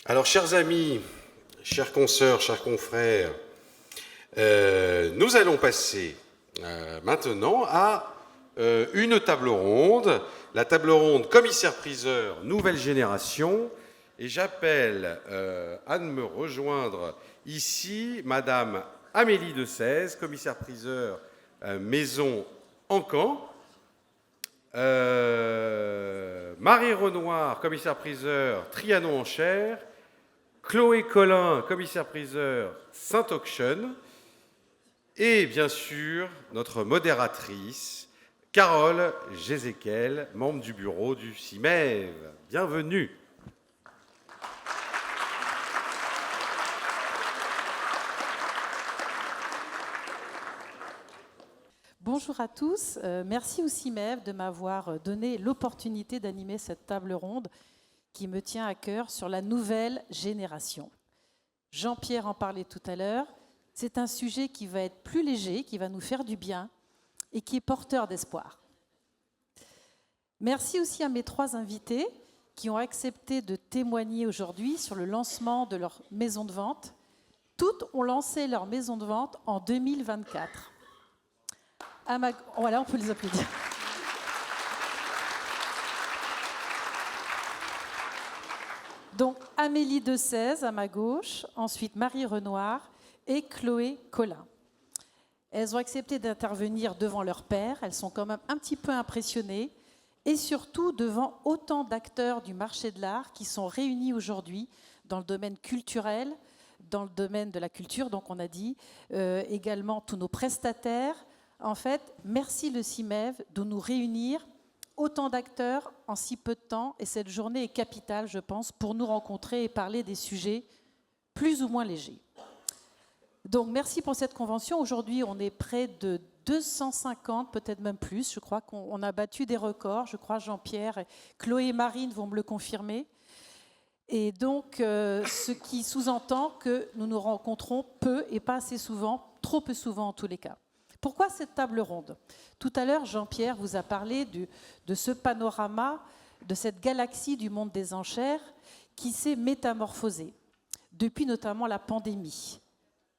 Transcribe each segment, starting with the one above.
Alors, chers amis, chers consoeurs, chers confrères, nous allons passer maintenant à une table ronde, la table ronde commissaire-priseur nouvelle génération, et j'appelle à me rejoindre ici Madame Amélie de Sèze, commissaire-priseur Maison Encan, Marie Renoir, commissaire-priseur Trianon en Cher, Chloé Collin, commissaire-priseur Saint-Auction, et bien sûr notre modératrice Carole Jézéquel, membre du bureau du CIMEV. Bienvenue. Bonjour à tous, merci au CIMEV de m'avoir donné l'opportunité d'animer cette table ronde qui me tient à cœur sur la nouvelle génération. Jean-Pierre en parlait tout à l'heure, c'est un sujet qui va être plus léger, qui va nous faire du bien et qui est porteur d'espoir. Merci aussi à mes trois invités qui ont accepté de témoigner aujourd'hui sur le lancement de leur maison de vente. Toutes ont lancé leur maison de vente en 2024. Voilà, on peut les applaudir. Donc, Amélie de Sèze à ma gauche, ensuite Marie Renoir et Chloé Collin. Elles ont accepté d'intervenir devant leur père, elles sont quand même un petit peu impressionnées, et surtout devant autant d'acteurs du marché de l'art qui sont réunis aujourd'hui dans le domaine culturel, dans le domaine de la culture, donc on a dit, également tous nos prestataires. En fait, merci le CIMEV de nous réunir autant d'acteurs en si peu de temps, et cette journée est capitale, je pense, pour nous rencontrer et parler des sujets plus ou moins légers. Donc, merci pour cette convention. Aujourd'hui, on est près de 250, peut-être même plus. Je crois qu'on a battu des records. Je crois Jean-Pierre, Chloé et Marine vont me le confirmer. Et donc, ce qui sous-entend que nous nous rencontrons peu et pas assez souvent, trop peu souvent en tous les cas. Pourquoi cette table ronde ? Tout à l'heure, Jean-Pierre vous a parlé de ce panorama, de cette galaxie du monde des enchères qui s'est métamorphosée, depuis notamment la pandémie.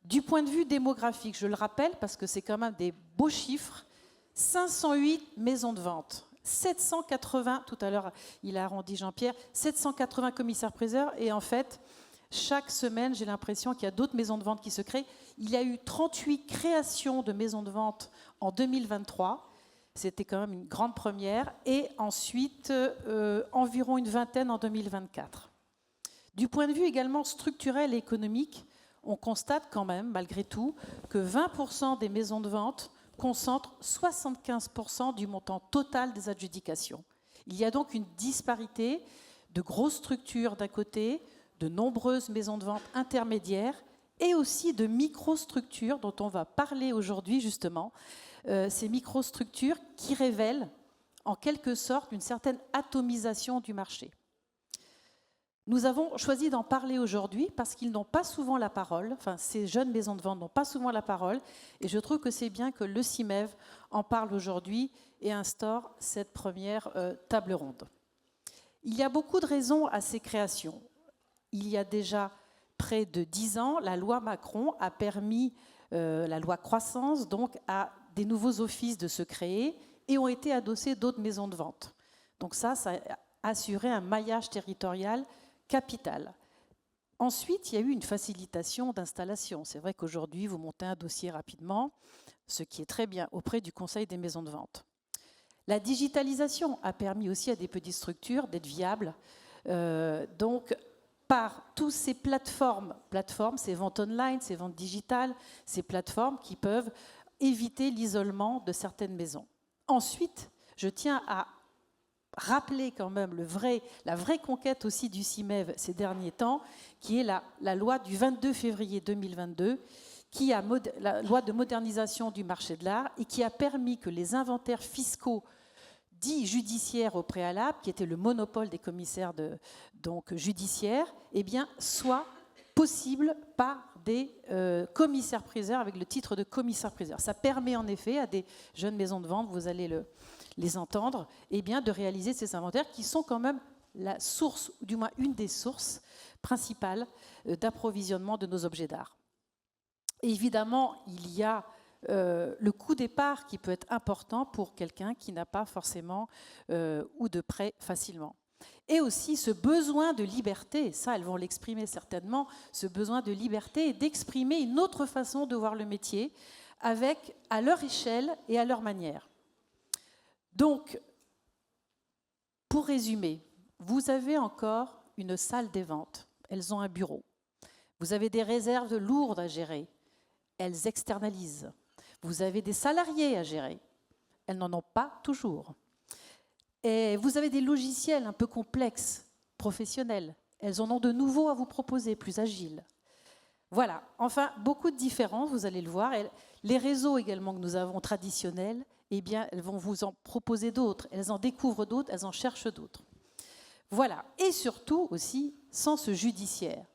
Du point de vue démographique, je le rappelle parce que c'est quand même des beaux chiffres, 508 maisons de vente, 780, tout à l'heure il a arrondi Jean-Pierre, 780 commissaires-priseurs, et en fait, chaque semaine, j'ai l'impression qu'il y a d'autres maisons de vente qui se créent. Il y a eu 38 créations de maisons de vente en 2023. C'était quand même une grande première. Et ensuite, environ une vingtaine en 2024. Du point de vue également structurel et économique, on constate quand même, malgré tout, que 20% des maisons de vente concentrent 75% du montant total des adjudications. Il y a donc une disparité de grosses structures d'un côté, de nombreuses maisons de vente intermédiaires et aussi de microstructures dont on va parler aujourd'hui justement, ces microstructures qui révèlent en quelque sorte une certaine atomisation du marché. Nous avons choisi d'en parler aujourd'hui parce qu'ils n'ont pas souvent la parole, enfin ces jeunes maisons de vente n'ont pas souvent la parole, et je trouve que c'est bien que le CIMEV en parle aujourd'hui et instaure cette première table ronde. Il y a beaucoup de raisons à ces créations. Il y a déjà près de 10 ans, la loi Macron a permis, la loi croissance, donc à des nouveaux offices de se créer et ont été adossés d'autres maisons de vente. Donc ça a assuré un maillage territorial capital. Ensuite, il y a eu une facilitation d'installation. C'est vrai qu'aujourd'hui, vous montez un dossier rapidement, ce qui est très bien auprès du Conseil des maisons de vente. La digitalisation a permis aussi à des petites structures d'être viables. Donc, par toutes ces plateformes, ces ventes online, ces ventes digitales, ces plateformes qui peuvent éviter l'isolement de certaines maisons. Ensuite, je tiens à rappeler quand même la vraie conquête aussi du CIMEV ces derniers temps, qui est la loi du 22 février 2022, la loi de modernisation du marché de l'art, et qui a permis que les inventaires fiscaux dits judiciaires au préalable, qui était le monopole des commissaires judiciaires, eh bien, soit possible par des commissaires-priseurs avec le titre de commissaire-priseur. Ça permet en effet à des jeunes maisons de vente, vous allez les entendre, eh bien, de réaliser ces inventaires qui sont quand même la source, ou du moins une des sources principale d'approvisionnement de nos objets d'art. Évidemment, il y a le coût départ qui peut être important pour quelqu'un qui n'a pas forcément ou de prêt facilement. Et aussi ce besoin de liberté, ça elles vont l'exprimer certainement, ce besoin de liberté et d'exprimer une autre façon de voir le métier avec à leur échelle et à leur manière. Donc, pour résumer, vous avez encore une salle des ventes, elles ont un bureau. Vous avez des réserves lourdes à gérer, elles externalisent. Vous avez des salariés à gérer, elles n'en ont pas toujours. Et vous avez des logiciels un peu complexes, professionnels, elles en ont de nouveaux à vous proposer, plus agiles. Voilà, enfin, beaucoup de différences, vous allez le voir. Et les réseaux également que nous avons traditionnels, eh bien, elles vont vous en proposer d'autres, elles en découvrent d'autres, elles en cherchent d'autres. Voilà, et surtout aussi, sans ce judiciaire,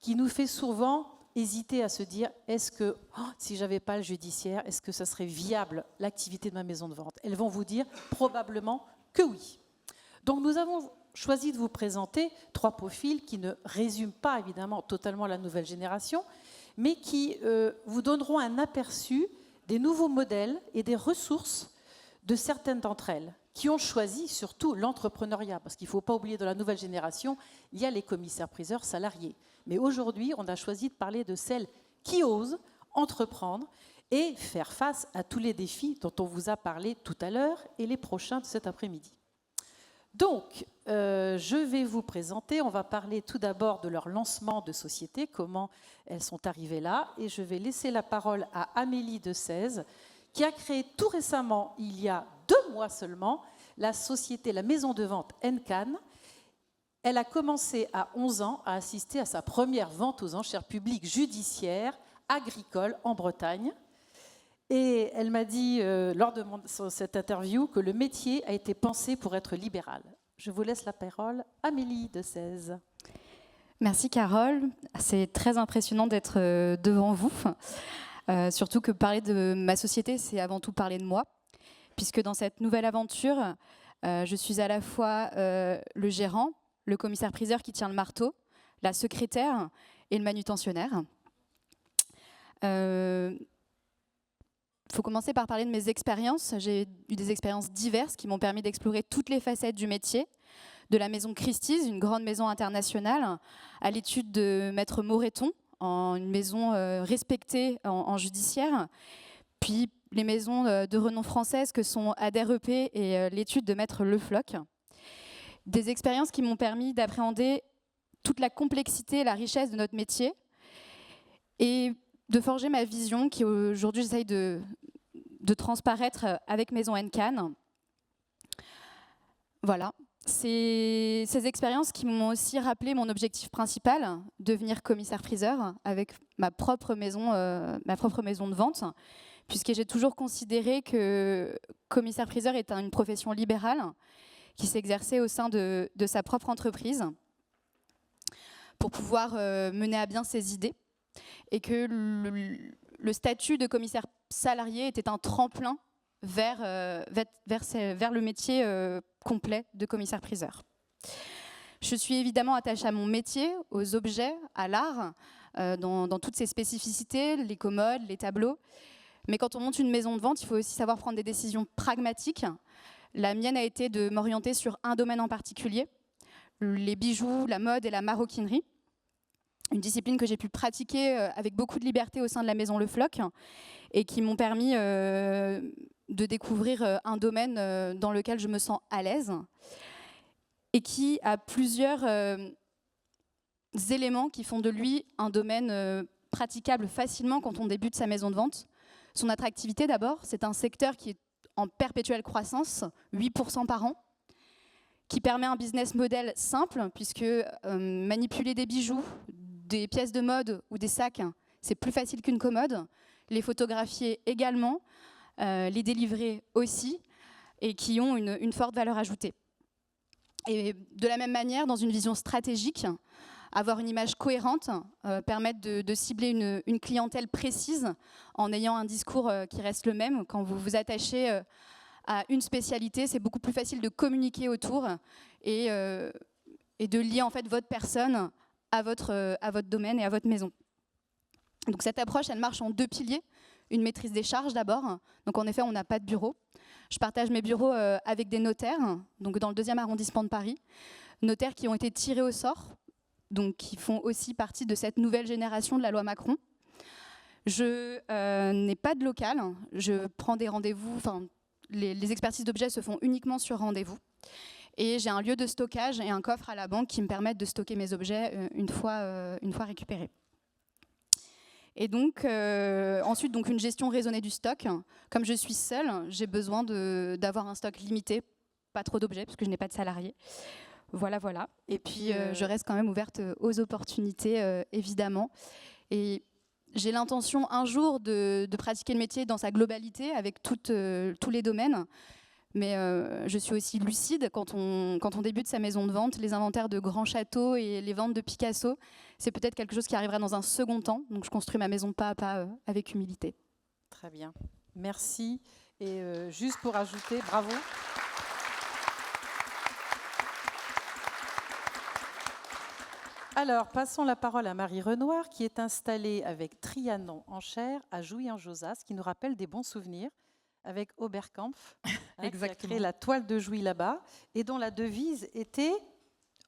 qui nous fait souvent hésiter à se dire, est-ce que, si je n'avais pas le judiciaire, est-ce que ça serait viable, l'activité de ma maison de vente? Elles vont vous dire probablement que oui. Donc nous avons choisi de vous présenter 3 profils qui ne résument pas évidemment totalement la nouvelle génération, mais qui vous donneront un aperçu des nouveaux modèles et des ressources de certaines d'entre elles, qui ont choisi surtout l'entrepreneuriat, parce qu'il ne faut pas oublier, dans la nouvelle génération, il y a les commissaires-priseurs salariés. Mais aujourd'hui, on a choisi de parler de celles qui osent entreprendre et faire face à tous les défis dont on vous a parlé tout à l'heure et les prochains de cet après-midi. Donc, je vais vous présenter, on va parler tout d'abord de leur lancement de société, comment elles sont arrivées là, et je vais laisser la parole à Amélie de Sèze, qui a créé tout récemment, il y a 2 mois seulement, la société, la maison de vente Ncan. Elle a commencé à 11 ans à assister à sa première vente aux enchères publiques judiciaires agricoles en Bretagne. Et elle m'a dit, lors de cette interview, que le métier a été pensé pour être libéral. Je vous laisse la parole, Amélie de Sèze. Merci Carole, c'est très impressionnant d'être devant vous. Surtout que parler de ma société, c'est avant tout parler de moi, puisque dans cette nouvelle aventure, je suis à la fois le gérant, le commissaire-priseur qui tient le marteau, la secrétaire et le manutentionnaire. Il faut commencer par parler de mes expériences. J'ai eu des expériences diverses qui m'ont permis d'explorer toutes les facettes du métier, de la maison Christie's, une grande maison internationale, à l'étude de Maître Moreton, une maison respectée en judiciaire, puis les maisons de renom françaises que sont Adair EP et l'étude de Maître Le Floch. Des expériences qui m'ont permis d'appréhender toute la complexité et la richesse de notre métier et de forger ma vision qui aujourd'hui j'essaye de transparaître avec Maison Ncan. Voilà. C'est ces expériences qui m'ont aussi rappelé mon objectif principal, devenir commissaire-priseur avec ma propre maison de vente, puisque j'ai toujours considéré que commissaire-priseur est une profession libérale qui s'exerçait au sein de sa propre entreprise pour pouvoir mener à bien ses idées, et que le statut de commissaire salarié était un tremplin vers le métier complet de commissaire-priseur. Je suis évidemment attachée à mon métier, aux objets, à l'art, dans toutes ses spécificités, les commodes, les tableaux. Mais quand on monte une maison de vente, il faut aussi savoir prendre des décisions pragmatiques. La mienne a été de m'orienter sur un domaine en particulier, les bijoux, la mode et la maroquinerie. Une discipline que j'ai pu pratiquer avec beaucoup de liberté au sein de la maison Le Floch et qui m'ont permis de découvrir un domaine dans lequel je me sens à l'aise et qui a plusieurs éléments qui font de lui un domaine praticable facilement quand on débute sa maison de vente. Son attractivité d'abord, c'est un secteur qui est en perpétuelle croissance, 8% par an, qui permet un business model simple puisque manipuler des bijoux, des pièces de mode ou des sacs, c'est plus facile qu'une commode. Les photographier également, les délivrer aussi, et qui ont une forte valeur ajoutée. Et de la même manière, dans une vision stratégique, avoir une image cohérente, permettre de cibler une clientèle précise en ayant un discours qui reste le même. Quand vous vous attachez à une spécialité, c'est beaucoup plus facile de communiquer autour et de lier en fait votre personne à votre domaine et à votre maison. Donc cette approche, elle marche en 2 piliers. Une maîtrise des charges d'abord. Donc en effet, on n'a pas de bureau. Je partage mes bureaux avec des notaires, donc dans le 2e arrondissement de Paris. Notaires qui ont été tirés au sort, donc qui font aussi partie de cette nouvelle génération de la loi Macron. Je n'ai pas de local. Je prends des rendez-vous. Enfin, les expertises d'objets se font uniquement sur rendez-vous. Et j'ai un lieu de stockage et un coffre à la banque qui me permettent de stocker mes objets une fois récupérés. Et donc, ensuite, donc, une gestion raisonnée du stock. Comme je suis seule, j'ai besoin d'avoir un stock limité, pas trop d'objets, parce que je n'ai pas de salariés. Voilà, voilà. Et puis, je reste quand même ouverte aux opportunités, évidemment. Et j'ai l'intention un jour de pratiquer le métier dans sa globalité, avec tous les domaines. Mais je suis aussi lucide quand on débute sa maison de vente, les inventaires de grands châteaux et les ventes de Picasso, c'est peut-être quelque chose qui arrivera dans un second temps. Donc je construis ma maison pas à pas avec humilité. Très bien. Merci. Et juste pour ajouter, bravo. Alors, passons la parole à Marie Renoir, qui est installée avec Trianon en Cher à Jouy-en-Josas, qui nous rappelle des bons souvenirs avec Oberkampf, qui a créé la toile de Jouy là-bas, et dont la devise était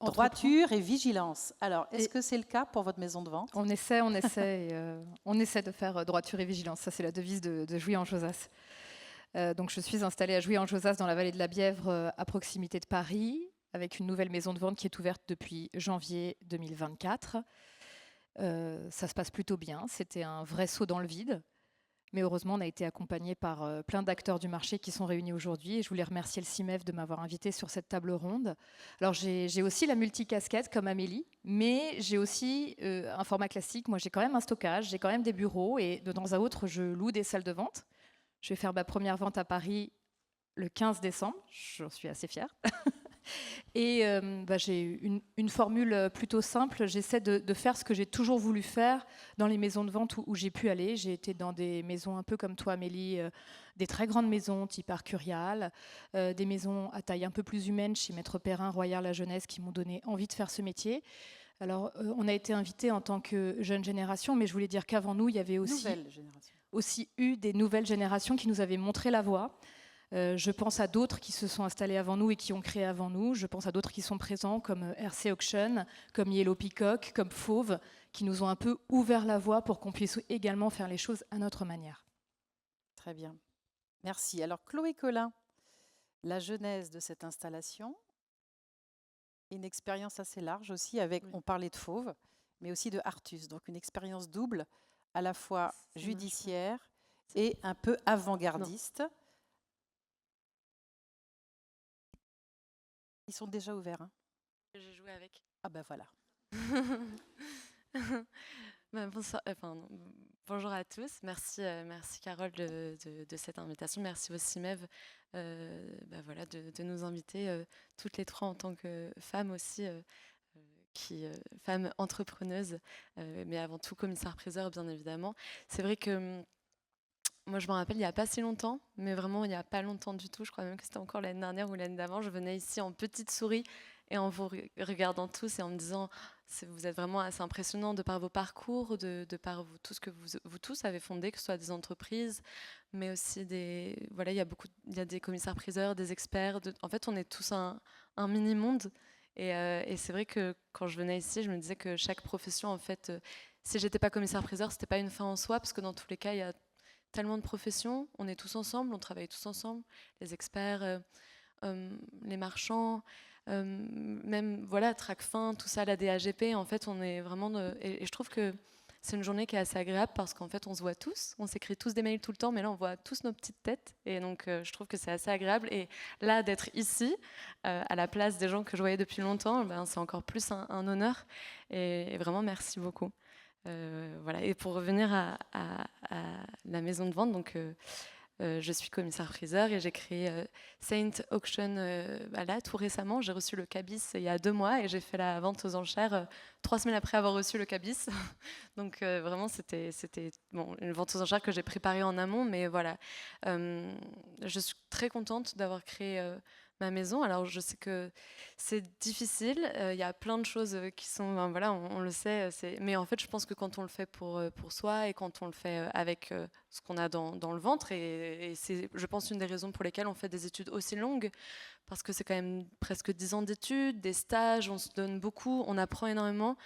droiture et vigilance. Alors, est-ce que c'est le cas pour votre maison de vente? On essaie de faire droiture et vigilance. Ça, c'est la devise de Jouy-en-Josas. Donc, je suis installée à Jouy-en-Josas, dans la vallée de la Bièvre, à proximité de Paris, avec une nouvelle maison de vente qui est ouverte depuis janvier 2024. Ça se passe plutôt bien. C'était un vrai saut dans le vide. Mais heureusement, on a été accompagné par plein d'acteurs du marché qui sont réunis aujourd'hui. Et je voulais remercier le CIMEF de m'avoir invité sur cette table ronde. Alors, j'ai aussi la multicasquette comme Amélie, mais j'ai aussi un format classique. Moi, j'ai quand même un stockage, j'ai quand même des bureaux et de temps à autre, je loue des salles de vente. Je vais faire ma première vente à Paris le 15 décembre. J'en suis assez fière. Et j'ai une formule plutôt simple. J'essaie de faire ce que j'ai toujours voulu faire dans les maisons de vente où j'ai pu aller. J'ai été dans des maisons un peu comme toi, Amélie, des très grandes maisons type Arcurial, des maisons à taille un peu plus humaine chez Maître Perrin, Royal La Jeunesse, qui m'ont donné envie de faire ce métier. Alors, on a été invités en tant que jeune génération, mais je voulais dire qu'avant nous, il y avait aussi eu des nouvelles générations qui nous avaient montré la voie. Je pense à d'autres qui se sont installés avant nous et qui ont créé avant nous. Je pense à d'autres qui sont présents comme RC Auction, comme Yellow Peacock, comme Fauve, qui nous ont un peu ouvert la voie pour qu'on puisse également faire les choses à notre manière. Très bien. Merci. Alors, Chloé Colin, la genèse de cette installation, une expérience assez large aussi avec, on parlait de Fauve, mais aussi de Artus. Donc, une expérience double, à la fois judiciaire et un peu avant-gardiste. Ils sont déjà ouverts. Hein. J'ai joué avec. Ah ben voilà. Bonjour à tous. Merci Carole de cette invitation. Merci aussi Mev de nous inviter toutes les trois en tant que femmes aussi, femmes entrepreneuses, mais avant tout commissaire-priseur bien évidemment. C'est vrai que moi, je me rappelle, il n'y a pas si longtemps, mais vraiment, il n'y a pas longtemps du tout. Je crois même que c'était encore l'année dernière ou l'année d'avant. Je venais ici en petite souris et en vous regardant tous et en me disant, vous êtes vraiment assez impressionnants de par vos parcours, de par tout ce que vous tous avez fondé, que ce soit des entreprises, mais aussi il y a des commissaires-priseurs, des experts. En fait, on est tous un mini-monde. Et c'est vrai que quand je venais ici, je me disais que chaque profession, en fait, si j'étais pas commissaire-priseur, c'était pas une fin en soi, parce que dans tous les cas, il y a tellement de professions, on est tous ensemble, on travaille tous ensemble, les experts, les marchands, même voilà, Tracfin, tout ça, la DAGP, en fait on est vraiment... et je trouve que c'est une journée qui est assez agréable parce qu'en fait on se voit tous, on s'écrit tous des mails tout le temps, mais là on voit tous nos petites têtes et donc je trouve que c'est assez agréable et là d'être ici, à la place des gens que je voyais depuis longtemps, c'est encore plus un honneur et vraiment merci beaucoup. Voilà. Et pour revenir à la maison de vente, donc, je suis commissaire-priseur et j'ai créé Saint Auction là, tout récemment. J'ai reçu le cabis il y a 2 mois et j'ai fait la vente aux enchères 3 semaines après avoir reçu le cabis. Donc vraiment, c'était une vente aux enchères que j'ai préparée en amont. Mais voilà, je suis très contente d'avoir créé ma maison. Alors je sais que c'est difficile, il y a plein de choses qui sont, ben, voilà, on le sait, mais en fait je pense que quand on le fait pour soi et quand on le fait avec ce qu'on a dans le ventre, et c'est, je pense, une des raisons pour lesquelles on fait des études aussi longues, parce que c'est quand même presque 10 ans d'études, des stages, on se donne beaucoup, on apprend énormément,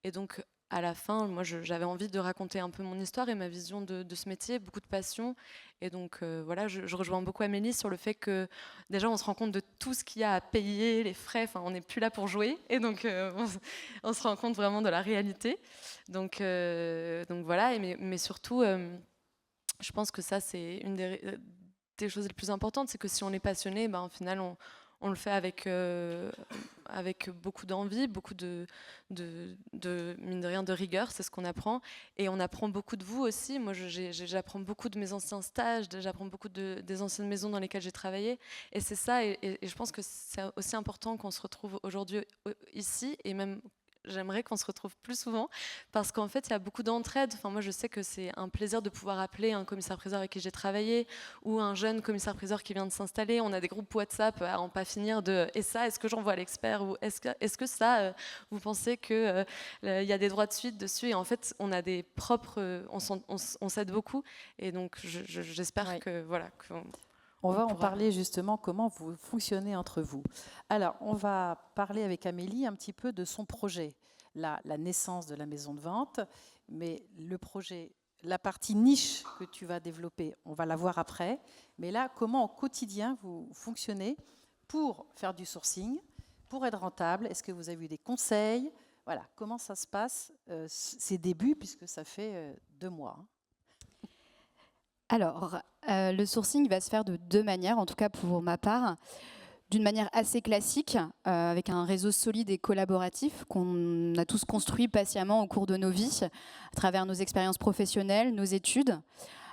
et donc à la fin, moi j'avais envie de raconter un peu mon histoire et ma vision de ce métier, beaucoup de passion. Et donc voilà, je rejoins beaucoup Amélie sur le fait que déjà on se rend compte de tout ce qu'il y a à payer, les frais, enfin on n'est plus là pour jouer. Et donc on se rend compte vraiment de la réalité. Donc voilà, mais surtout, je pense que ça c'est une des choses les plus importantes, c'est que si on est passionné, ben, au final on le fait avec beaucoup d'envie, beaucoup mine de rien, de rigueur, c'est ce qu'on apprend. Et on apprend beaucoup de vous aussi. Moi, j'apprends beaucoup de mes anciens stages, j'apprends beaucoup des anciennes maisons dans lesquelles j'ai travaillé. Et c'est ça, et je pense que c'est aussi important qu'on se retrouve aujourd'hui ici, et même j'aimerais qu'on se retrouve plus souvent, parce qu'en fait, il y a beaucoup d'entraide. Enfin, moi, je sais que c'est un plaisir de pouvoir appeler un commissaire-priseur avec qui j'ai travaillé, ou un jeune commissaire-priseur qui vient de s'installer. On a des groupes WhatsApp à en pas finir de « et ça, est-ce que j'envoie à l'expert ?» ou « est-ce que ça, vous pensez qu'il y a des droits de suite dessus ?» Et en fait, on a des propres... on s'aide beaucoup. Et donc, j'espère que... Voilà, on va en parler justement, comment vous fonctionnez entre vous. Alors, on va parler avec Amélie un petit peu de son projet, la naissance de la maison de vente, mais le projet, la partie niche que tu vas développer, on va la voir après. Mais là, comment au quotidien vous fonctionnez pour faire du sourcing, pour être rentable? Est-ce que vous avez eu des conseils? Voilà, comment ça se passe, ces débuts, puisque ça fait 2 mois. Alors, le sourcing va se faire de 2 manières, en tout cas pour ma part. D'une manière assez classique, avec un réseau solide et collaboratif qu'on a tous construit patiemment au cours de nos vies, à travers nos expériences professionnelles, nos études.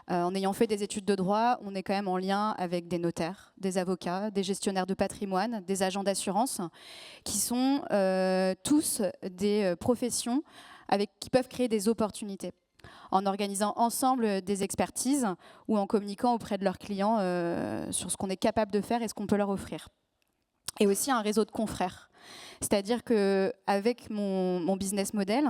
En ayant fait des études de droit, on est quand même en lien avec des notaires, des avocats, des gestionnaires de patrimoine, des agents d'assurance, qui sont tous des professions qui peuvent créer des opportunités, en organisant ensemble des expertises ou en communiquant auprès de leurs clients sur ce qu'on est capable de faire et ce qu'on peut leur offrir. Et aussi un réseau de confrères. C'est-à-dire qu'avec mon business model,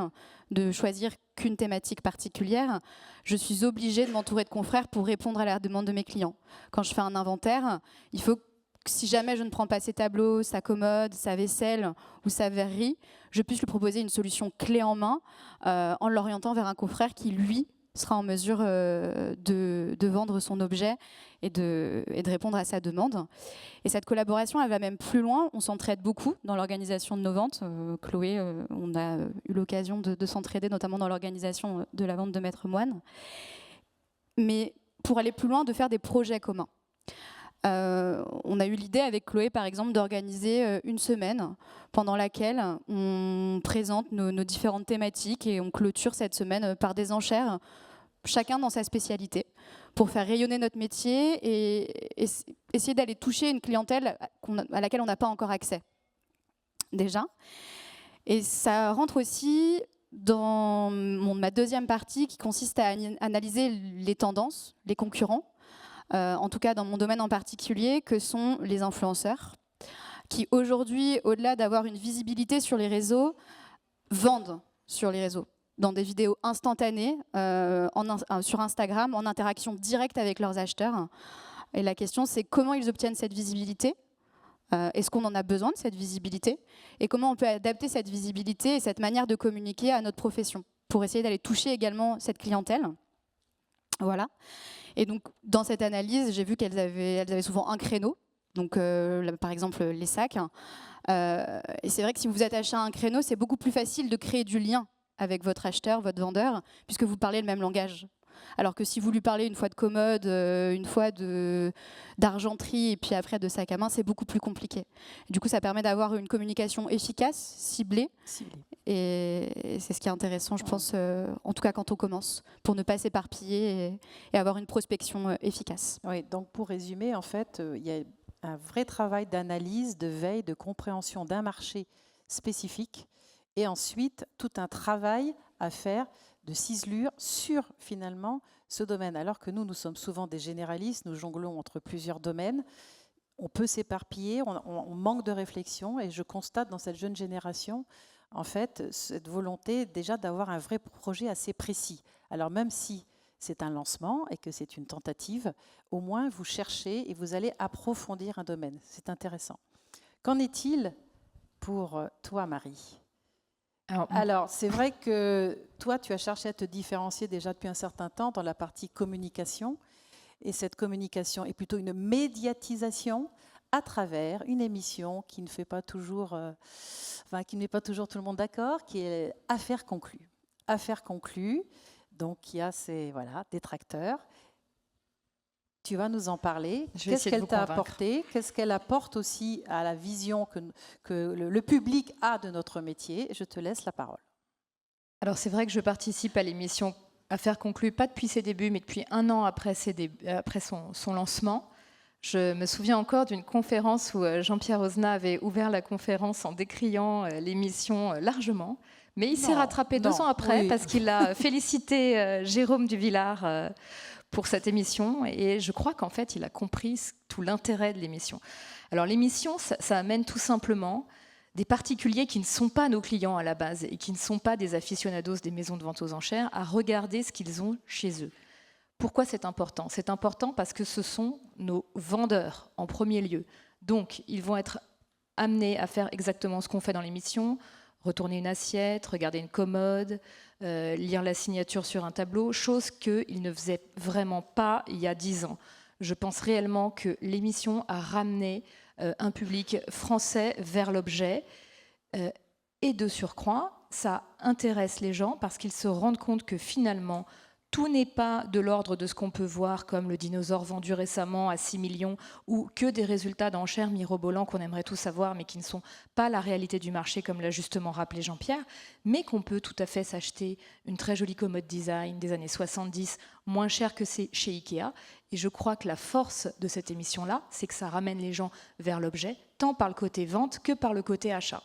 de choisir qu'une thématique particulière, je suis obligée de m'entourer de confrères pour répondre à la demande de mes clients. Quand je fais un inventaire, il faut que si jamais je ne prends pas ses tableaux, sa commode, sa vaisselle ou sa verrerie, je puisse lui proposer une solution clé en main en l'orientant vers un confrère qui, lui, sera en mesure de vendre son objet et de répondre à sa demande. Et cette collaboration, elle va même plus loin. On s'entraide beaucoup dans l'organisation de nos ventes. Chloé, on a eu l'occasion de s'entraider, notamment dans l'organisation de la vente de Maître Moine. Mais pour aller plus loin, de faire des projets communs. On a eu l'idée avec Chloé, par exemple, d'organiser une semaine pendant laquelle on présente nos différentes thématiques et on clôture cette semaine par des enchères, chacun dans sa spécialité, pour faire rayonner notre métier et essayer d'aller toucher une clientèle à laquelle on n'a pas encore accès, déjà. Et ça rentre aussi dans ma deuxième partie qui consiste à analyser les tendances, les concurrents, en tout cas dans mon domaine en particulier, que sont les influenceurs, qui aujourd'hui, au-delà d'avoir une visibilité sur les réseaux, vendent sur les réseaux, dans des vidéos instantanées, sur Instagram, en interaction directe avec leurs acheteurs. Et la question, c'est comment ils obtiennent cette visibilité ? Est-ce qu'on en a besoin de cette visibilité ? Et comment on peut adapter cette visibilité et cette manière de communiquer à notre profession, pour essayer d'aller toucher également cette clientèle ? Voilà. Et donc, dans cette analyse, j'ai vu qu'elles avaient souvent un créneau. Donc, par exemple, les sacs. Et c'est vrai que si vous vous attachez à un créneau, c'est beaucoup plus facile de créer du lien avec votre acheteur, votre vendeur, puisque vous parlez le même langage. Alors que si vous lui parlez une fois de commode, une fois d'argenterie et puis après de sac à main, c'est beaucoup plus compliqué. Du coup, ça permet d'avoir une communication efficace, ciblée. Et c'est ce qui est intéressant, je pense, en tout cas quand on commence, pour ne pas s'éparpiller et avoir une prospection efficace. Oui, donc pour résumer, en fait, il y a un vrai travail d'analyse, de veille, de compréhension d'un marché spécifique et ensuite tout un travail à faire de ciselure sur finalement ce domaine. Alors que nous sommes souvent des généralistes, nous jonglons entre plusieurs domaines. on peut s'éparpiller, on manque de réflexion, et je constate dans cette jeune génération, en fait, cette volonté déjà d'avoir un vrai projet assez précis. Alors même si c'est un lancement et que c'est une tentative, au moins vous cherchez et vous allez approfondir un domaine. C'est intéressant. Qu'en est-il pour toi, Marie ? Alors, c'est vrai que toi, tu as cherché à te différencier déjà depuis un certain temps dans la partie communication. Et cette communication est plutôt une médiatisation à travers une émission qui ne fait pas toujours, qui ne met pas toujours tout le monde d'accord, qui est Affaires conclues. Affaires conclues, donc il y a ces détracteurs. Tu vas nous en parler. Qu'est-ce qu'elle t'a apporté? Qu'est-ce qu'elle apporte aussi à la vision que le public a de notre métier? Je te laisse la parole. Alors c'est vrai que je participe à l'émission Affaires conclues, pas depuis ses débuts, mais depuis 1 an après son lancement. Je me souviens encore d'une conférence où Jean-Pierre Ozna avait ouvert la conférence en décriant l'émission largement. Mais il s'est rattrapé 2 ans après parce qu'il a félicité Jérôme Duvillard pour cette émission. Et je crois qu'en fait, il a compris tout l'intérêt de l'émission. Alors l'émission, ça amène tout simplement des particuliers qui ne sont pas nos clients à la base et qui ne sont pas des aficionados des maisons de vente aux enchères à regarder ce qu'ils ont chez eux. Pourquoi c'est important? C'est important parce que ce sont nos vendeurs en premier lieu. Donc, ils vont être amenés à faire exactement ce qu'on fait dans l'émission, retourner une assiette, regarder une commode, lire la signature sur un tableau, chose qu'ils ne faisaient vraiment pas il y a 10 ans. Je pense réellement que l'émission a ramené un public français vers l'objet. Et de surcroît, ça intéresse les gens parce qu'ils se rendent compte que finalement, tout n'est pas de l'ordre de ce qu'on peut voir comme le dinosaure vendu récemment à 6 millions ou que des résultats d'enchères mirobolants qu'on aimerait tous savoir mais qui ne sont pas la réalité du marché comme l'a justement rappelé Jean-Pierre, mais qu'on peut tout à fait s'acheter une très jolie commode design des années 70 moins chère que c'est chez Ikea. Et je crois que la force de cette émission-là, c'est que ça ramène les gens vers l'objet, tant par le côté vente que par le côté achat.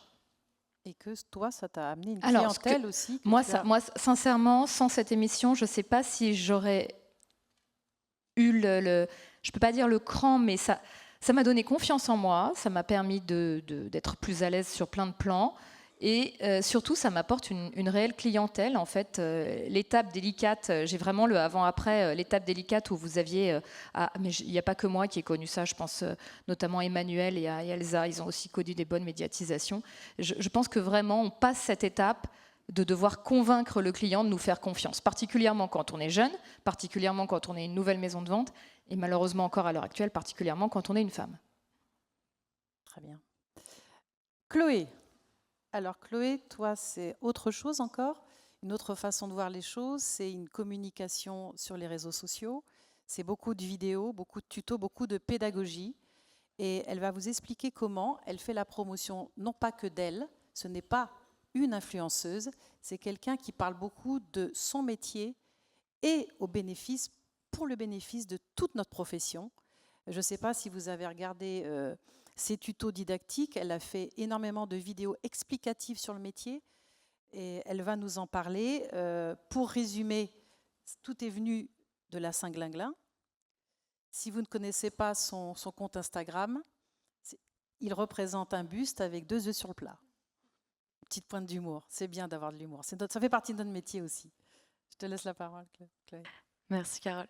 Et que toi, ça t'a amené une clientèle aussi. Moi, sincèrement, sans cette émission, je ne sais pas si j'aurais eu je ne peux pas dire le cran, mais ça m'a donné confiance en moi, ça m'a permis d'être plus à l'aise sur plein de plans. Et surtout, ça m'apporte une réelle clientèle. En fait, l'étape délicate, j'ai vraiment le avant-après, l'étape délicate où vous aviez... mais il n'y a pas que moi qui ai connu ça, je pense notamment Emmanuel et Elsa, ils ont aussi connu des bonnes médiatisations. Je pense que vraiment, on passe cette étape de devoir convaincre le client de nous faire confiance, particulièrement quand on est jeune, particulièrement quand on est une nouvelle maison de vente, et malheureusement encore à l'heure actuelle, particulièrement quand on est une femme. Très bien. Chloé. Alors Chloé, toi, c'est autre chose encore, une autre façon de voir les choses, c'est une communication sur les réseaux sociaux, c'est beaucoup de vidéos, beaucoup de tutos, beaucoup de pédagogie, et elle va vous expliquer comment elle fait la promotion, non pas que d'elle, ce n'est pas une influenceuse, c'est quelqu'un qui parle beaucoup de son métier et pour le bénéfice de toute notre profession. Je ne sais pas si vous avez regardé... Ces tutos didactiques, elle a fait énormément de vidéos explicatives sur le métier et elle va nous en parler. Pour résumer, tout est venu de la Saint-Glinglin. Si vous ne connaissez pas son compte Instagram, il représente un buste avec 2 œufs sur le plat. Petite pointe d'humour, c'est bien d'avoir de l'humour. Ça fait partie de notre métier aussi. Je te laisse la parole, Chloé. Merci, Carole.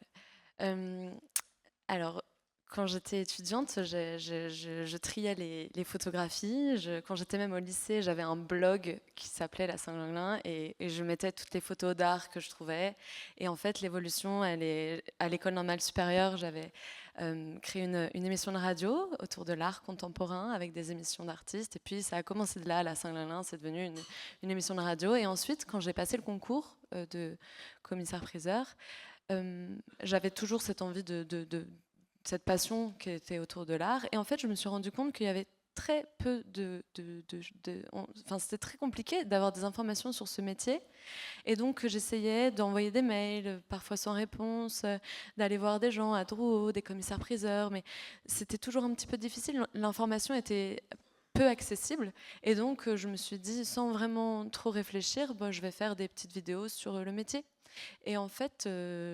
Alors, quand j'étais étudiante, je triais les photographies. Quand j'étais même au lycée, j'avais un blog qui s'appelait La Saint-Glinglin et je mettais toutes les photos d'art que je trouvais. Et en fait, l'évolution, à l'école normale supérieure, j'avais créé une émission de radio autour de l'art contemporain avec des émissions d'artistes. Et puis, ça a commencé de là, La Saint-Glinglin, c'est devenu une émission de radio. Et ensuite, quand j'ai passé le concours de commissaire-priseur, j'avais toujours cette envie cette passion qui était autour de l'art. Et en fait, je me suis rendu compte qu'il y avait très peu c'était très compliqué d'avoir des informations sur ce métier. Et donc, j'essayais d'envoyer des mails, parfois sans réponse, d'aller voir des gens à Drouot, des commissaires-priseurs, mais c'était toujours un petit peu difficile. L'information était peu accessible. Et donc, je me suis dit, sans vraiment trop réfléchir, je vais faire des petites vidéos sur le métier. Et en fait,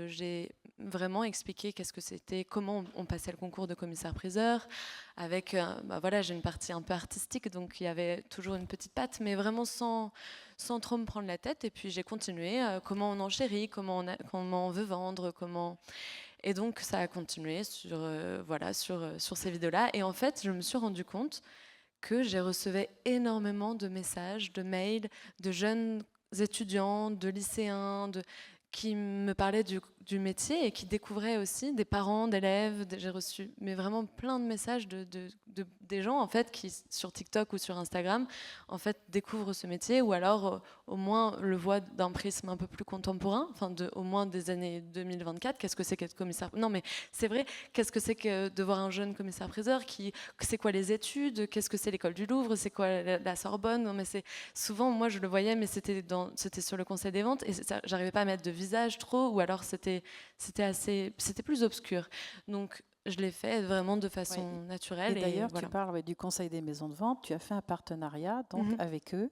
j'ai vraiment expliquer qu'est-ce que c'était, comment on passait le concours de commissaire-priseur, avec, voilà, j'ai une partie un peu artistique, donc il y avait toujours une petite patte, mais vraiment sans trop me prendre la tête. Et puis j'ai continué, comment on enchérit, comment on veut vendre, comment... Et donc ça a continué sur ces vidéos-là. Et en fait, je me suis rendu compte que j'ai reçu énormément de messages, de mails, de jeunes étudiants, de lycéens, qui me parlaient du métier et qui découvraient aussi, des parents, d'élèves. J'ai reçu vraiment plein de messages des gens en fait, qui, sur TikTok ou sur Instagram, en fait, découvrent ce métier, ou alors au moins le voient d'un prisme un peu plus contemporain, au moins des années 2024. Qu'est-ce que c'est qu'être commissaire? Non, mais c'est vrai, qu'est-ce que c'est que de voir un jeune commissaire-priseur? C'est quoi les études? Qu'est-ce que c'est l'école du Louvre? C'est quoi la Sorbonne? Non, mais souvent, moi, je le voyais, mais c'était sur le conseil des ventes, et j'arrivais pas à mettre de visage trop, ou alors c'était plus obscur. Donc, je l'ai fait vraiment de façon naturelle. Et d'ailleurs, voilà. tu parles du Conseil des maisons de vente. Tu as fait un partenariat donc avec eux,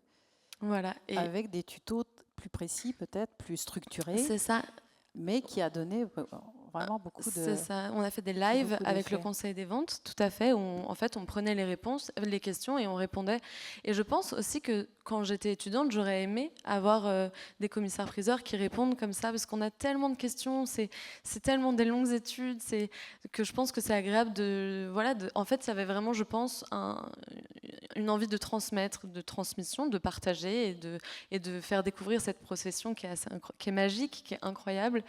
voilà, et avec des tutos plus précis, peut-être plus structurés. C'est ça. Mais qui a donné vraiment beaucoup de... C'est ça. On a fait des lives avec le Conseil des ventes, tout à fait, où en fait, on prenait les questions et on répondait. Et je pense aussi que quand j'étais étudiante, j'aurais aimé avoir des commissaires-priseurs qui répondent comme ça, parce qu'on a tellement de questions, c'est tellement des longues études, que je pense que c'est agréable en fait, ça avait vraiment, je pense, une envie de transmettre, de transmission, de partager et de faire découvrir cette profession qui est magique, qui est incroyable.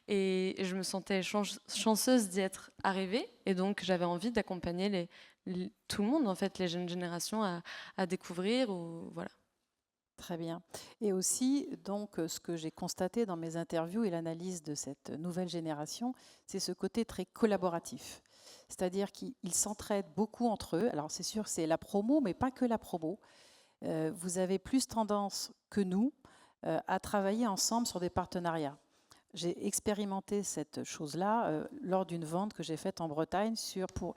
Et je me sentais chanceuse d'y être arrivée. Et donc, j'avais envie d'accompagner tout le monde, en fait, les jeunes générations, à découvrir. Voilà. Très bien. Et aussi, donc, ce que j'ai constaté dans mes interviews et l'analyse de cette nouvelle génération, c'est ce côté très collaboratif. C'est-à-dire qu'ils s'entraident beaucoup entre eux. Alors, c'est sûr, c'est la promo, mais pas que la promo. Vous avez plus tendance que nous à travailler ensemble sur des partenariats. J'ai expérimenté cette chose-là lors d'une vente que j'ai faite en Bretagne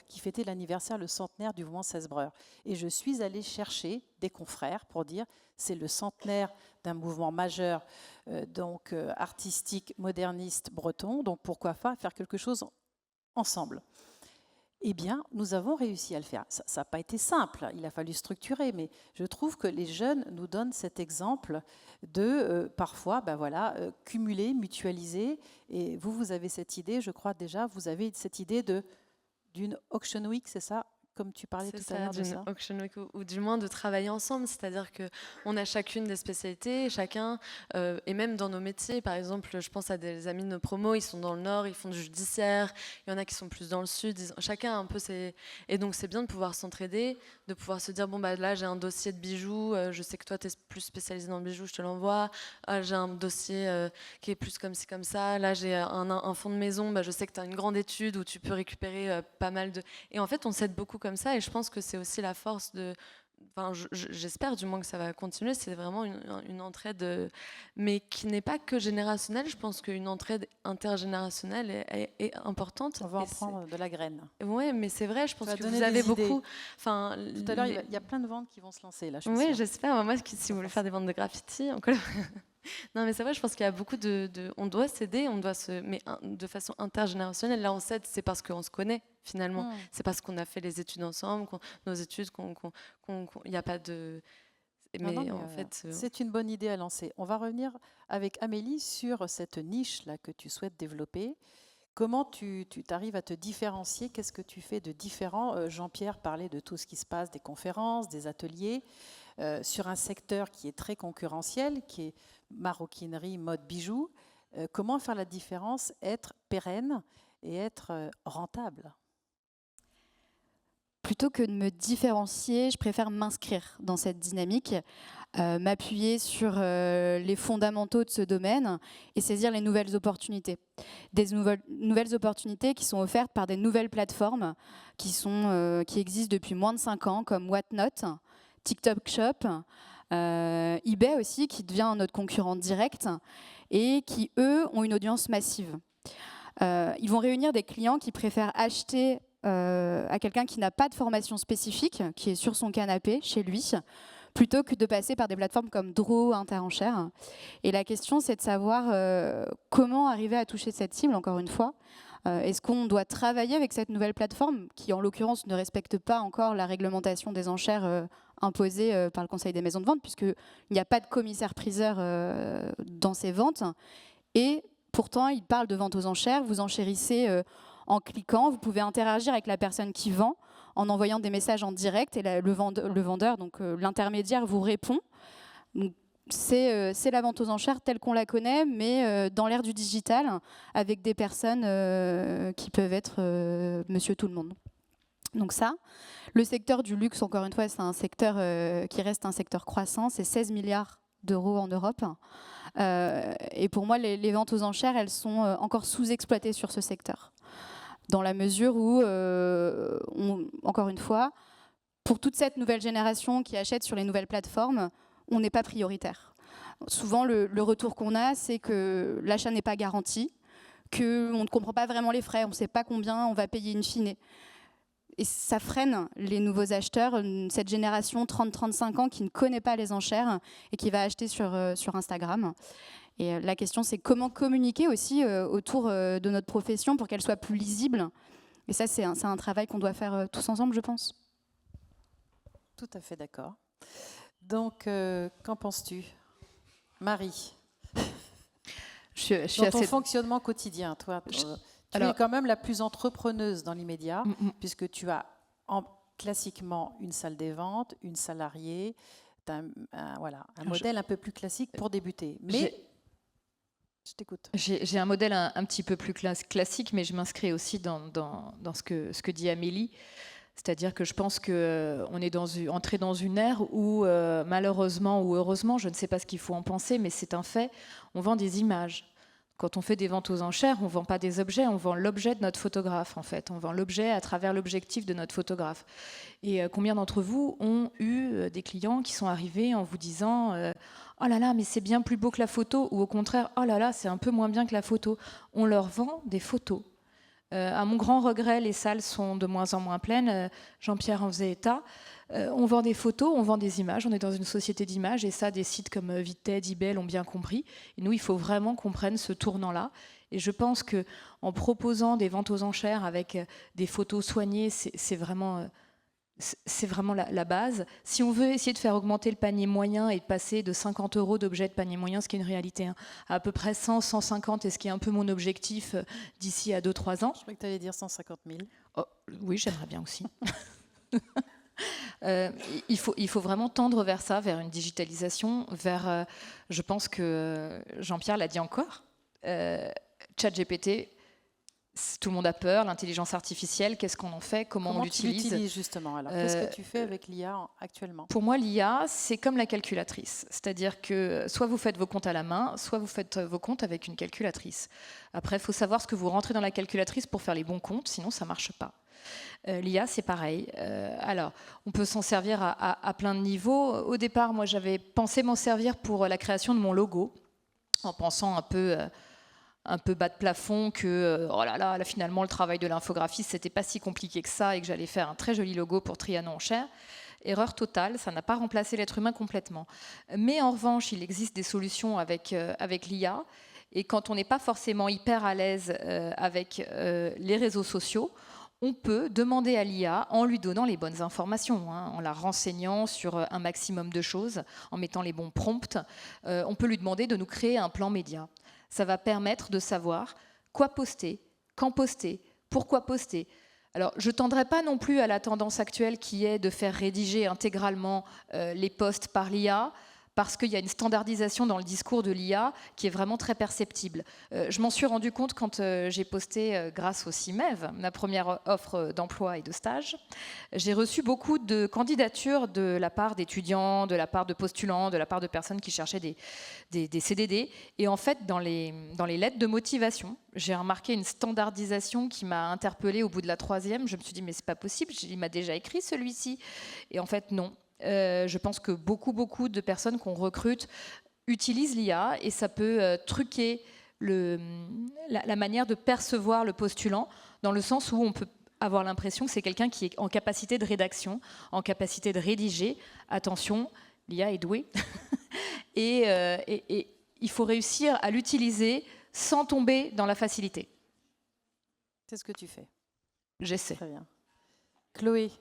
qui fêtait l'anniversaire, le centenaire du mouvement 16 Breur. Et je suis allée chercher des confrères pour dire c'est le centenaire d'un mouvement majeur artistique, moderniste, breton, donc pourquoi pas faire quelque chose ensemble. Eh bien, nous avons réussi à le faire. Ça n'a pas été simple, il a fallu structurer, mais je trouve que les jeunes nous donnent cet exemple de parfois cumuler, mutualiser. Et vous avez cette idée, je crois déjà, vous avez cette idée d'une auction week, c'est ça? Comme tu parlais tout à l'heure de ça. Auction week, ou du moins de travailler ensemble, c'est-à-dire qu'on a chacune des spécialités, chacun, et même dans nos métiers, par exemple, je pense à des amis de nos promos, ils sont dans le Nord, ils font du judiciaire, il y en a qui sont plus dans le Sud, chacun a un peu ses... Et donc c'est bien de pouvoir s'entraider, de pouvoir se dire, bon bah là j'ai un dossier de bijoux, je sais que toi tu es plus spécialisé dans le bijou, je te l'envoie, j'ai un dossier qui est plus comme ci, comme ça, là j'ai un fonds de maison, je sais que tu as une grande étude où tu peux récupérer pas mal de... Et en fait on s'aide beaucoup comme ça, et je pense que c'est aussi la force de... Enfin, j'espère du moins que ça va continuer, c'est vraiment une entraide, mais qui n'est pas que générationnelle. Je pense qu'une entraide intergénérationnelle est importante. On va en prendre de la graine. Oui, mais c'est vrai, je pense que vous avez beaucoup... Enfin, tout à l'heure, il y a plein de ventes qui vont se lancer, là. Oui, j'espère. Moi, si vous voulez faire des ventes de graffiti, non, mais c'est vrai, je pense qu'il y a beaucoup on doit s'aider, mais de façon intergénérationnelle. Là, on s'aide, c'est parce qu'on se connaît, finalement. C'est parce qu'on a fait les études ensemble, nos études, il n'y a pas de... Mais en fait... C'est une bonne idée à lancer. On va revenir avec Amélie sur cette niche-là que tu souhaites développer. Comment tu arrives à te différencier? Qu'est-ce que tu fais de différent? Jean-Pierre parlait de tout ce qui se passe, des conférences, des ateliers, sur un secteur qui est très concurrentiel, qui est maroquinerie, mode, bijoux. Comment faire la différence, être pérenne et être rentable? Plutôt que de me différencier, je préfère m'inscrire dans cette dynamique, m'appuyer sur les fondamentaux de ce domaine et saisir les nouvelles opportunités. Des nouvelles opportunités qui sont offertes par des nouvelles plateformes qui existent depuis moins de 5 ans, comme Whatnot, TikTok Shop, eBay aussi, qui devient notre concurrent direct et qui, eux, ont une audience massive. Ils vont réunir des clients qui préfèrent acheter à quelqu'un qui n'a pas de formation spécifique, qui est sur son canapé, chez lui, plutôt que de passer par des plateformes comme Draw, Interenchères. Et la question, c'est de savoir comment arriver à toucher cette cible, encore une fois. Est-ce qu'on doit travailler avec cette nouvelle plateforme qui, en l'occurrence, ne respecte pas encore la réglementation des enchères imposée par le Conseil des maisons de vente, puisqu'il n'y a pas de commissaire-priseur dans ces ventes. Et pourtant, il parle de vente aux enchères. Vous enchérissez en cliquant. Vous pouvez interagir avec la personne qui vend en envoyant des messages en direct. Et le vendeur, donc l'intermédiaire, vous répond. Donc, c'est la vente aux enchères telle qu'on la connaît, mais dans l'ère du digital, avec des personnes qui peuvent être monsieur tout le monde. Donc ça, le secteur du luxe, encore une fois, c'est un secteur qui reste un secteur croissant. C'est 16 milliards d'euros en Europe. Et pour moi, les ventes aux enchères, elles sont encore sous-exploitées sur ce secteur. Dans la mesure où, encore une fois, pour toute cette nouvelle génération qui achète sur les nouvelles plateformes, on n'est pas prioritaire. Souvent, le retour qu'on a, c'est que l'achat n'est pas garanti, qu'on ne comprend pas vraiment les frais, on ne sait pas combien on va payer in fine. Et ça freine les nouveaux acheteurs, cette génération 30-35 ans qui ne connaît pas les enchères et qui va acheter sur Instagram. Et la question, c'est comment communiquer aussi autour de notre profession pour qu'elle soit plus lisible. Et ça, c'est un travail qu'on doit faire tous ensemble, je pense. Tout à fait d'accord. Donc, qu'en penses-tu, Marie? Je suis Dans ton assez... fonctionnement quotidien, toi, tu es quand même la plus entrepreneuse dans l'immédiat, puisque tu as classiquement une salle des ventes, une salariée, un modèle un peu plus classique pour débuter. Mais je t'écoute. J'ai un modèle un petit peu plus classique, mais je m'inscris aussi dans ce que dit Amélie. C'est-à-dire que je pense qu'on est entré dans une ère où, malheureusement ou heureusement, je ne sais pas ce qu'il faut en penser, mais c'est un fait, on vend des images. Quand on fait des ventes aux enchères, on ne vend pas des objets, on vend l'objet de notre photographe, en fait. On vend l'objet à travers l'objectif de notre photographe. Et combien d'entre vous ont eu des clients qui sont arrivés en vous disant « Oh là là, mais c'est bien plus beau que la photo » ou au contraire « Oh là là, c'est un peu moins bien que la photo ». On leur vend des photos. À mon grand regret, les salles sont de moins en moins pleines. Jean-Pierre en faisait état. On vend des photos, on vend des images. On est dans une société d'images et ça, des sites comme Vinted, eBay l'ont bien compris. Et nous, il faut vraiment qu'on prenne ce tournant-là. Et je pense qu'en proposant des ventes aux enchères avec des photos soignées, c'est vraiment la base. Si on veut essayer de faire augmenter le panier moyen et de passer de 50 € d'objets de panier moyen, ce qui est une réalité, à peu près 100, 150, et ce qui est un peu mon objectif d'ici à 2-3 ans. Je crois que tu allais dire 150 000. Oh, oui, j'aimerais bien aussi. Il faut vraiment tendre vers ça, vers une digitalisation, vers, je pense que Jean-Pierre l'a dit encore, ChatGPT, tout le monde a peur, l'intelligence artificielle, qu'est-ce qu'on en fait, comment on l'utilise. Tu l'utilises justement alors qu'est-ce que tu fais avec l'IA actuellement? Pour moi, l'IA, c'est comme la calculatrice. C'est-à-dire que soit vous faites vos comptes à la main, soit vous faites vos comptes avec une calculatrice. Après, il faut savoir ce que vous rentrez dans la calculatrice pour faire les bons comptes, sinon ça ne marche pas. L'IA, c'est pareil. Alors, on peut s'en servir à plein de niveaux. Au départ, moi, j'avais pensé m'en servir pour la création de mon logo, en pensant un peu bas de plafond que, oh là là, finalement, le travail de l'infographiste, c'était pas si compliqué que ça et que j'allais faire un très joli logo pour Trianon en chair. Erreur totale, ça n'a pas remplacé l'être humain complètement. Mais en revanche, il existe des solutions avec l'IA. Et quand on n'est pas forcément hyper à l'aise avec les réseaux sociaux, on peut demander à l'IA en lui donnant les bonnes informations, en la renseignant sur un maximum de choses, en mettant les bons prompts. On peut lui demander de nous créer un plan média. Ça va permettre de savoir quoi poster, quand poster, pourquoi poster. Alors, je ne tendrai pas non plus à la tendance actuelle qui est de faire rédiger intégralement les posts par l'IA, parce qu'il y a une standardisation dans le discours de l'IA qui est vraiment très perceptible. Je m'en suis rendu compte quand j'ai posté, grâce au CIMEV, ma première offre d'emploi et de stage. J'ai reçu beaucoup de candidatures de la part d'étudiants, de la part de postulants, de la part de personnes qui cherchaient des CDD. Et en fait, dans les lettres de motivation, j'ai remarqué une standardisation qui m'a interpellée au bout de la 3e. Je me suis dit, mais c'est pas possible, il m'a déjà écrit celui-ci. Et en fait, non. Je pense que beaucoup de personnes qu'on recrute utilisent l'IA et ça peut truquer la manière de percevoir le postulant, dans le sens où on peut avoir l'impression que c'est quelqu'un qui est en capacité de rédaction, en capacité de rédiger. Attention, l'IA est douée. Et il faut réussir à l'utiliser sans tomber dans la facilité. C'est ce que tu fais. J'essaie. Très bien. Chloé,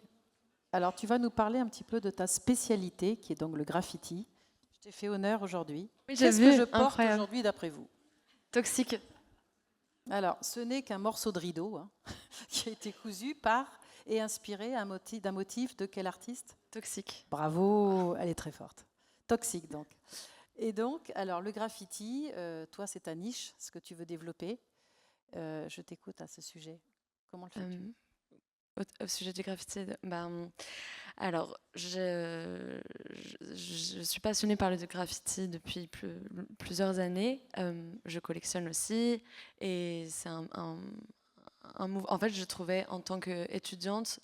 alors tu vas nous parler un petit peu de ta spécialité, qui est donc le graffiti. Je t'ai fait honneur aujourd'hui. Oui, j'ai Qu'est-ce vu, que je porte incroyable. aujourd'hui d'après vous? Toxique. Alors, ce n'est qu'un morceau de rideau hein, qui a été cousu par et inspiré d'un motif de quel artiste? Toxique. Bravo, elle est très forte. Toxique donc. Et donc, alors le graffiti, toi c'est ta niche, ce que tu veux développer. Je t'écoute à ce sujet. Comment le fais-tu? Au sujet du graffiti, alors je suis passionnée par le graffiti depuis plusieurs années. Je collectionne aussi et c'est un mouvement. En fait, je trouvais en tant qu'étudiante,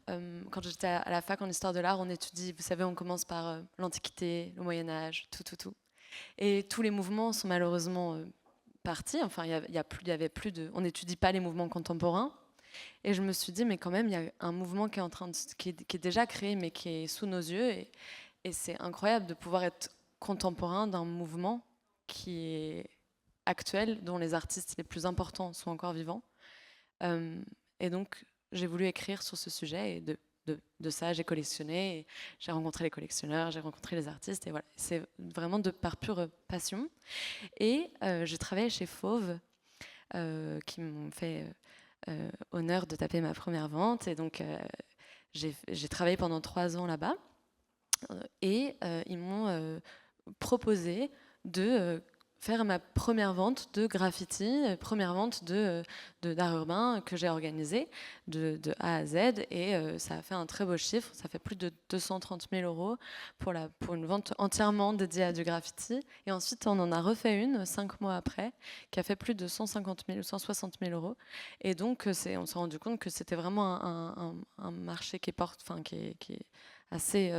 quand j'étais à la fac en histoire de l'art, on étudie, vous savez, on commence par l'Antiquité, le Moyen-Âge, tout. Et tous les mouvements sont malheureusement partis. Enfin, on n'étudie pas les mouvements contemporains. Et je me suis dit, mais quand même, il y a un mouvement qui est déjà créé, mais qui est sous nos yeux. Et c'est incroyable de pouvoir être contemporain d'un mouvement qui est actuel, dont les artistes les plus importants sont encore vivants. Et donc, j'ai voulu écrire sur ce sujet. Et de ça, j'ai collectionné. J'ai rencontré les collectionneurs, j'ai rencontré les artistes. Et voilà, c'est vraiment par pure passion. Et j'ai travaillé chez Fauve, qui m'ont fait... honneur de taper ma première vente et donc j'ai travaillé pendant 3 ans là-bas et ils m'ont proposé de faire ma première vente de graffiti, première vente d'art urbain que j'ai organisée de A à Z et ça a fait un très beau chiffre, ça fait plus de 230 000 € pour une vente entièrement dédiée à du graffiti et ensuite on en a refait une 5 mois après qui a fait plus de 150 000 ou 160 000 € et donc on s'est rendu compte que c'était vraiment un marché qui est assez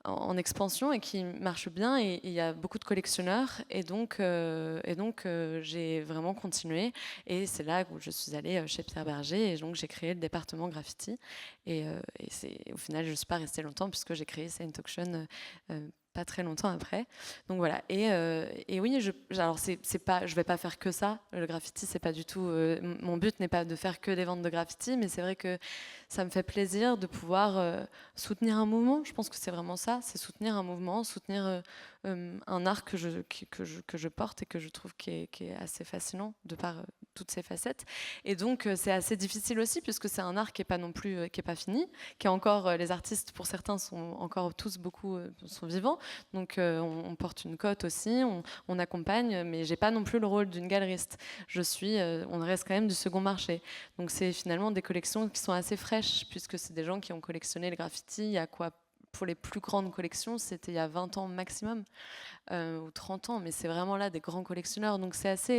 en expansion et qui marche bien et il y a beaucoup de collectionneurs et donc j'ai vraiment continué et c'est là où je suis allée chez Pierre Berger et donc j'ai créé le département graffiti et au final je ne suis pas restée longtemps puisque j'ai créé Saint Auction pas très longtemps après. Donc voilà. Et oui, alors je vais pas faire que ça. Le graffiti, c'est pas du tout. Mon but n'est pas de faire que des ventes de graffiti, mais c'est vrai que ça me fait plaisir de pouvoir soutenir un mouvement. Je pense que c'est vraiment ça. C'est soutenir un mouvement, soutenir un art que je porte et que je trouve qui est assez fascinant de par toutes ses facettes. Et donc c'est assez difficile aussi puisque c'est un art qui est pas non plus qui est pas fini, qui est encore les artistes pour certains sont encore tous beaucoup sont vivants. Donc on porte une cote aussi, on accompagne, mais j'ai pas non plus le rôle d'une galeriste. On reste quand même du second marché. Donc c'est finalement des collections qui sont assez fraîches puisque c'est des gens qui ont collectionné le graffiti il y a quoi. Pour les plus grandes collections, c'était il y a 20 ans maximum, ou 30 ans, mais c'est vraiment là des grands collectionneurs. Donc c'est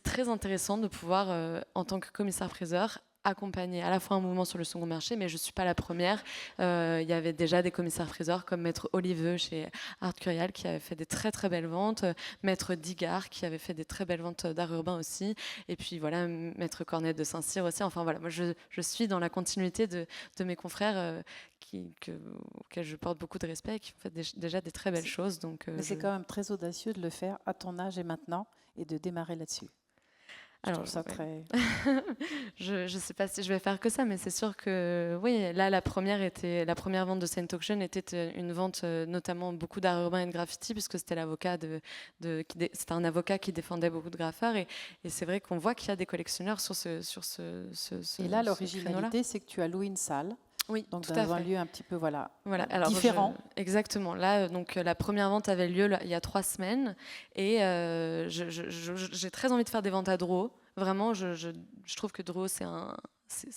très intéressant de pouvoir, en tant que commissaire-priseur, accompagner à la fois un mouvement sur le second marché, mais je ne suis pas la première. Il y avait déjà des commissaires-priseurs comme Maître Oliveux chez Art Curial qui avait fait des très très belles ventes, Maître Digard qui avait fait des très belles ventes d'art urbain aussi, et puis voilà, Maître Cornet de Saint-Cyr aussi. Enfin voilà, moi je suis dans la continuité de mes confrères auxquels je porte beaucoup de respect et qui font déjà des très belles choses. Donc, mais c'est quand même très audacieux de le faire à ton âge et maintenant et de démarrer là-dessus. Alors, ça ouais. très... je sais pas si je vais faire que ça, mais c'est sûr que oui, là la première vente de Saint Auction était une vente notamment beaucoup d'art urbain et de graffiti puisque c'était l'avocat c'était un avocat qui défendait beaucoup de graffeurs et c'est vrai qu'on voit qu'il y a des collectionneurs sur ce Et là l'originalité c'est que tu as loué une salle. Oui, donc tout dans à un fait. lieu un petit peu alors, différent. Exactement. Là, donc la première vente avait lieu il y a 3 semaines et j'ai très envie de faire des ventes à Drouot. Vraiment, je trouve que Drouot c'est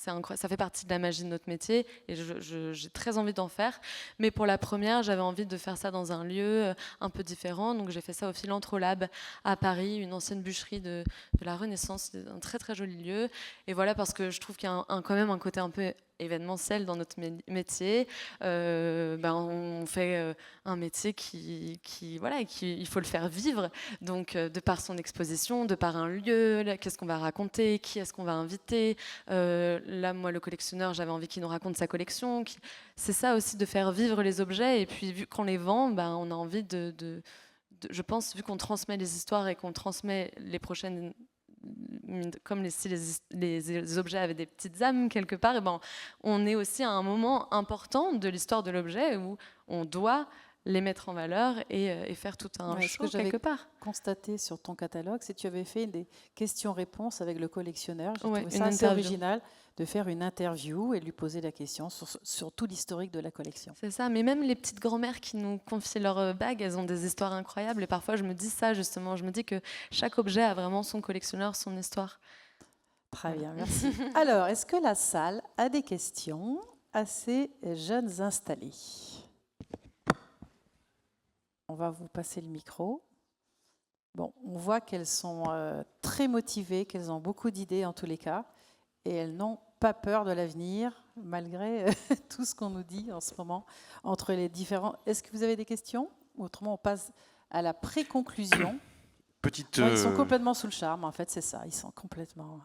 incroyable. Ça fait partie de la magie de notre métier et j'ai très envie d'en faire. Mais pour la première, j'avais envie de faire ça dans un lieu un peu différent. Donc j'ai fait ça au Philantrolab à Paris, une ancienne bûcherie de la Renaissance, un très très joli lieu. Et voilà parce que je trouve qu'il y a quand même un côté un peu événementiel dans notre métier. On fait un métier qui il faut le faire vivre. Donc, de par son exposition, de par un lieu, qu'est-ce qu'on va raconter, qui est-ce qu'on va inviter. Là, moi, le collectionneur, j'avais envie qu'il nous raconte sa collection. C'est ça aussi, de faire vivre les objets. Et puis, vu qu'on les vend, on a envie je pense, vu qu'on transmet les histoires et qu'on transmet les prochaines, comme si les objets avaient des petites âmes quelque part, on est aussi à un moment important de l'histoire de l'objet où on doit les mettre en valeur et faire tout un show quelque part. Constaté sur ton catalogue, c'est que tu avais fait des questions-réponses avec le collectionneur. J'ai trouvé ça une assez interview. original de faire une interview et lui poser la question sur tout l'historique de la collection. C'est ça, mais même les petites grand-mères qui nous confient leurs bagues, elles ont des histoires incroyables. Et parfois, je me dis ça justement. Je me dis que chaque objet a vraiment son collectionneur, son histoire. Très bien, merci. Alors, est-ce que la salle a des questions à ces jeunes installés ? On va vous passer le micro. Bon, on voit qu'elles sont très motivées, qu'elles ont beaucoup d'idées en tous les cas, et elles n'ont pas peur de l'avenir, malgré tout ce qu'on nous dit en ce moment entre les différents. Est-ce que vous avez des questions ? Autrement, on passe à la pré-conclusion. Ils sont complètement sous le charme, en fait, c'est ça. Ils sont complètement.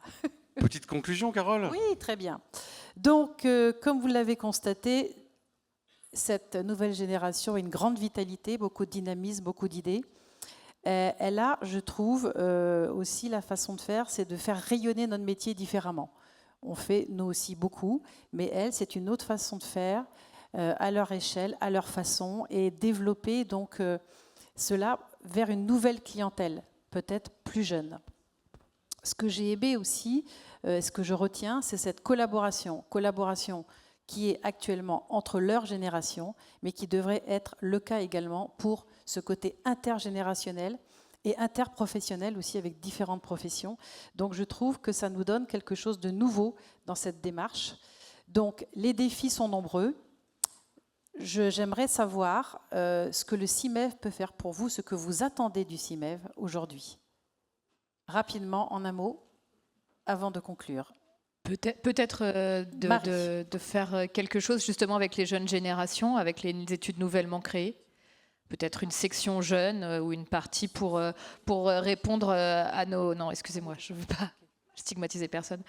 Petite conclusion, Carole ? Oui, très bien. Donc, comme vous l'avez constaté, cette nouvelle génération a une grande vitalité, beaucoup de dynamisme, beaucoup d'idées. Elle a, je trouve, aussi la façon de faire, c'est de faire rayonner notre métier différemment. On fait, nous aussi, beaucoup, mais elle, c'est une autre façon de faire, à leur échelle, à leur façon, et développer donc cela vers une nouvelle clientèle, peut-être plus jeune. Ce que j'ai aimé aussi, ce que je retiens, c'est cette collaboration qui est actuellement entre leur génération, mais qui devrait être le cas également pour ce côté intergénérationnel et interprofessionnel aussi avec différentes professions. Donc je trouve que ça nous donne quelque chose de nouveau dans cette démarche. Donc les défis sont nombreux. J'aimerais savoir ce que le CIMEV peut faire pour vous, ce que vous attendez du CIMEV aujourd'hui. Rapidement, en un mot, avant de conclure. Peut-être de faire quelque chose justement avec les jeunes générations, avec les études nouvellement créées. Peut-être une section jeune ou une partie pour répondre à nos... Non, excusez-moi, je ne veux pas stigmatiser personne.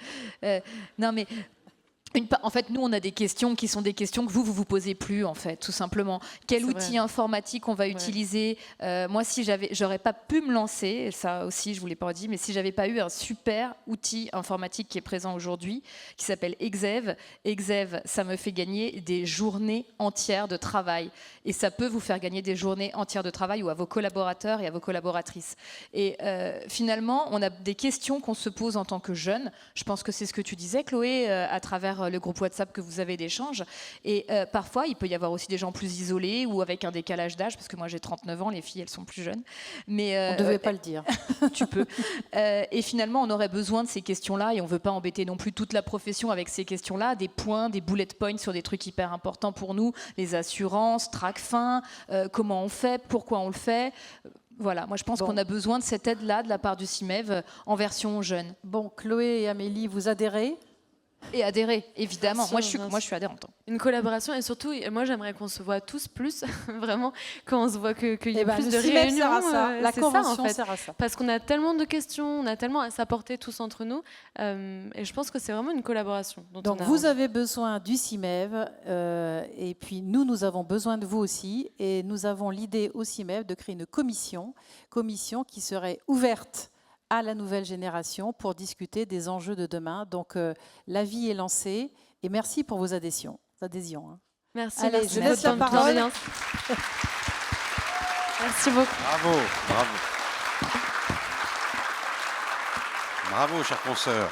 Non, mais... En fait, nous, on a des questions qui sont des questions que vous posez plus, en fait, tout simplement. Quel outil informatique on va utiliser ? Moi, si j'aurais pas pu me lancer, ça aussi, je vous l'ai pas dit, mais si j'avais pas eu un super outil informatique qui est présent aujourd'hui, qui s'appelle Exev. Exev, ça me fait gagner des journées entières de travail. Et ça peut vous faire gagner des journées entières de travail ou à vos collaborateurs et à vos collaboratrices. Et finalement, on a des questions qu'on se pose en tant que jeunes. Je pense que c'est ce que tu disais, Chloé, à travers le groupe WhatsApp que vous avez d'échange. Et parfois, il peut y avoir aussi des gens plus isolés ou avec un décalage d'âge, parce que moi j'ai 39 ans, les filles elles sont plus jeunes. Mais, on ne devait pas le dire. Tu peux. Et finalement, on aurait besoin de ces questions-là et on ne veut pas embêter non plus toute la profession avec ces questions-là, des points, des bullet points sur des trucs hyper importants pour nous, les assurances, Tracfin, comment on fait, pourquoi on le fait. Voilà, moi je pense qu'on a besoin de cette aide-là de la part du CIMEV en version jeune. Bon, Chloé et Amélie, vous adhérez ? Et adhérer, évidemment. Moi, je suis adhérente. Une collaboration et surtout, moi, j'aimerais qu'on se voit tous plus, vraiment, quand on se voit qu'il y ait plus de réunions. Sert à ça. La convention ça, en fait. sert à ça. Parce qu'on a tellement de questions, on a tellement à s'apporter tous entre nous, et je pense que c'est vraiment une collaboration. Donc, vous avez besoin du CIMEV, et puis nous avons besoin de vous aussi, et nous avons l'idée au CIMEV de créer une commission qui serait ouverte à la nouvelle génération pour discuter des enjeux de demain. Donc, l'avis est lancé et merci pour vos adhésions. Hein. Merci. Allez, merci, je laisse la parole. Merci beaucoup. Bravo, bravo. Bravo, chère consoeur.